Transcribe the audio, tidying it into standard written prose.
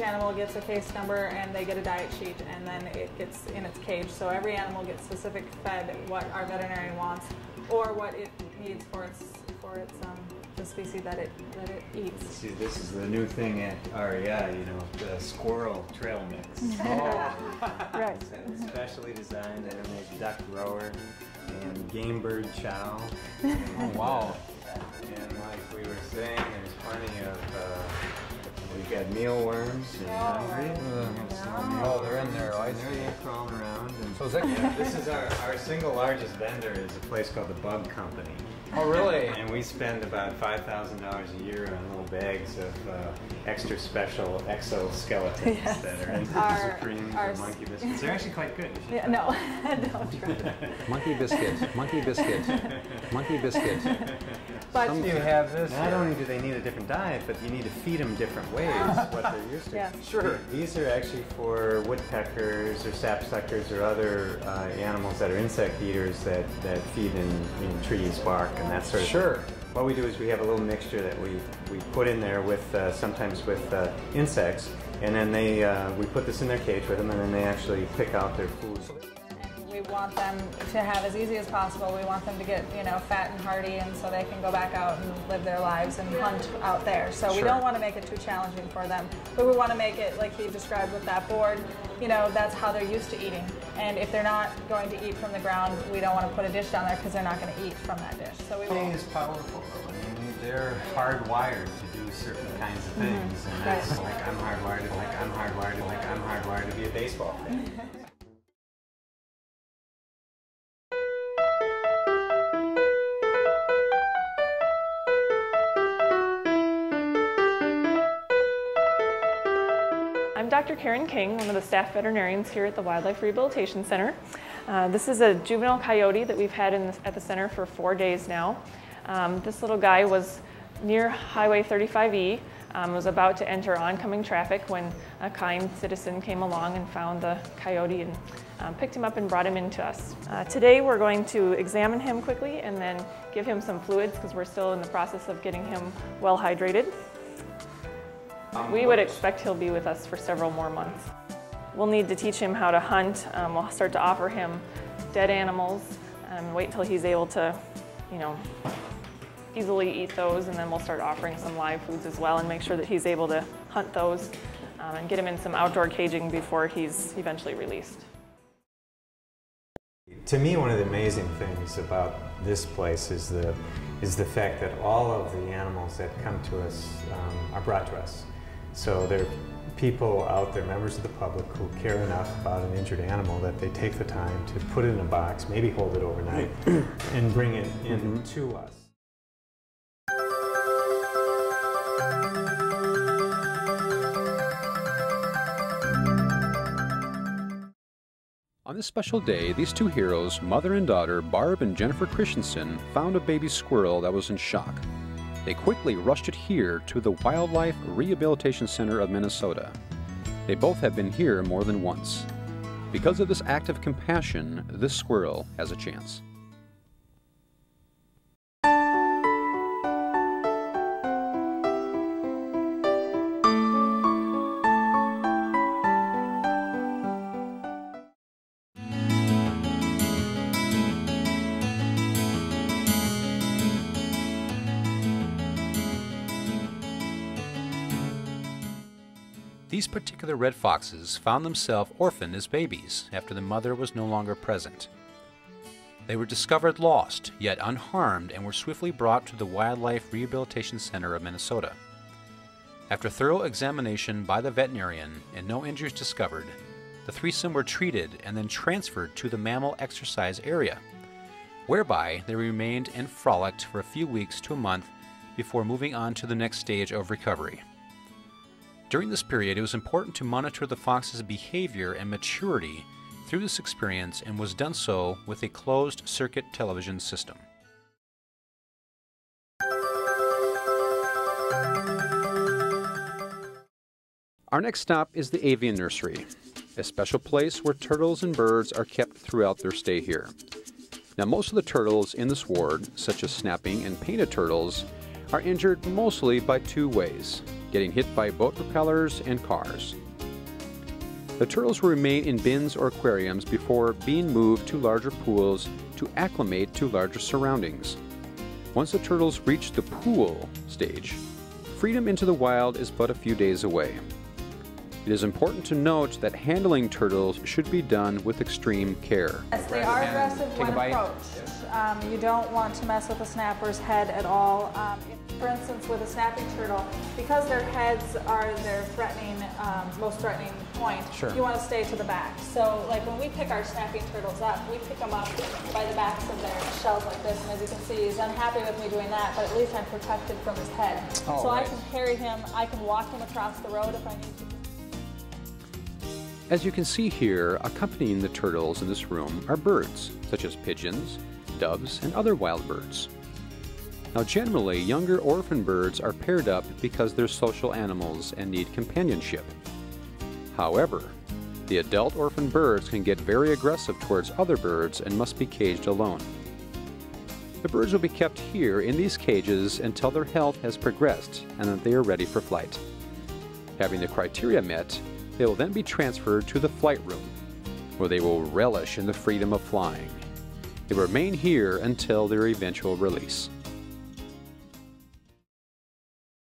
animal gets a case number and they get a diet sheet, and then it gets in its cage. So every animal gets specific fed what our veterinarian wants or what it needs for its the species that it eats. See, this is the new thing at REI, you know, the Squirrel trail mix. Oh. Right. It's specially designed to make duck rower and game bird chow. Oh, wow. And like we were saying, there's plenty of, we've got mealworms and hungry. Oh, they're in there. I see. They're crawling around. And So is that... yeah, this is our single largest vendor is a place called the Bug Company. Oh, really? And we spend about $5,000 a year on little bags of extra special exoskeletons that are in Supremes or monkey biscuits. They're actually quite good. Yeah, no, don't try that. Monkey biscuit, monkey biscuit, monkey biscuit. But Some of you have this. Not only do they need a different diet, but you need to feed them different ways, what they're used to. Yeah. Sure. These are actually for woodpeckers or sapsuckers or other animals that are insect eaters that feed in trees, bark, and that sort of thing. What we do is we have a little mixture that we put in there with sometimes with insects, and then we put this in their cage with them, and then they actually pick out their food. we want them to have as easy as possible. We want them to get, you know, fat and hearty, and so they can go back out and live their lives and hunt out there. So we don't want to make it too challenging for them, but we want to make it like he described with that board. You know, that's how they're used to eating. And if they're not going to eat from the ground, we don't want to put a dish down there because they're not going to eat from that dish. So we Eating is powerful. I mean, they're hardwired to do certain kinds of things, and that's like I'm hardwired to be a baseball fan. I'm Dr. Karen King, one of the staff veterinarians here at the Wildlife Rehabilitation Center. This is a juvenile coyote that we've had at the center for 4 days now. This little guy was near Highway 35E, was about to enter oncoming traffic when a kind citizen came along and found the coyote and picked him up and brought him into us. Today we're going to examine him quickly and then give him some fluids because we're still in the process of getting him well hydrated. We would expect he'll be with us for several more months. We'll need to teach him how to hunt. We'll start to offer him dead animals and wait till he's able to, you know, easily eat those, and then we'll start offering some live foods as well and make sure that he's able to hunt those and get him in some outdoor caging before he's eventually released. To me, one of the amazing things about this place is the fact that all of the animals that come to us are brought to us. So there are people out there, members of the public, who care enough about an injured animal that they take the time to put it in a box, maybe hold it overnight, and bring it in to us. On this special day, these two heroes, mother and daughter, Barb and Jennifer Christensen, found a baby squirrel that was in shock. They quickly rushed it here to the Wildlife Rehabilitation Center of Minnesota. They both have been here more than once. Because of this act of compassion, this squirrel has a chance. These particular red foxes found themselves orphaned as babies after the mother was no longer present. They were discovered lost, yet unharmed, and were swiftly brought to the Wildlife Rehabilitation Center of Minnesota. After thorough examination by the veterinarian and no injuries discovered, the threesome were treated and then transferred to the mammal exercise area, whereby they remained and frolicked for a few weeks to a month before moving on to the next stage of recovery. During this period, it was important to monitor the fox's behavior and maturity through this experience, and was done so with a closed-circuit television system. Our next stop is the Avian Nursery, a special place where turtles and birds are kept throughout their stay here. Now, most of the turtles in this ward, such as snapping and painted turtles, are injured mostly by two ways. getting hit by boat propellers and cars. The turtles will remain in bins or aquariums before being moved to larger pools to acclimate to larger surroundings. Once the turtles reach the pool stage, freedom into the wild is but a few days away. It is important to note that handling turtles should be done with extreme care. Yes, they are aggressive when approached. You don't want to mess with a snapper's head at all. For instance, with a snapping turtle, because their heads are their most threatening point, Sure. you want to stay to the back. So like when we pick our snapping turtles up, we pick them up by the backs of their shells like this, and as you can see, he's unhappy with me doing that, but at least I'm protected from his head. Oh, so right. I can carry him, I can walk him across the road if I need to. As you can see here, accompanying the turtles in this room are birds, such as pigeons, doves, and other wild birds. Now generally, younger orphan birds are paired up because they're social animals and need companionship. However, the adult orphan birds can get very aggressive towards other birds and must be caged alone. The birds will be kept here in these cages until their health has progressed and that they are ready for flight. Having the criteria met, they will then be transferred to the flight room, where they will relish in the freedom of flying. They will remain here until their eventual release.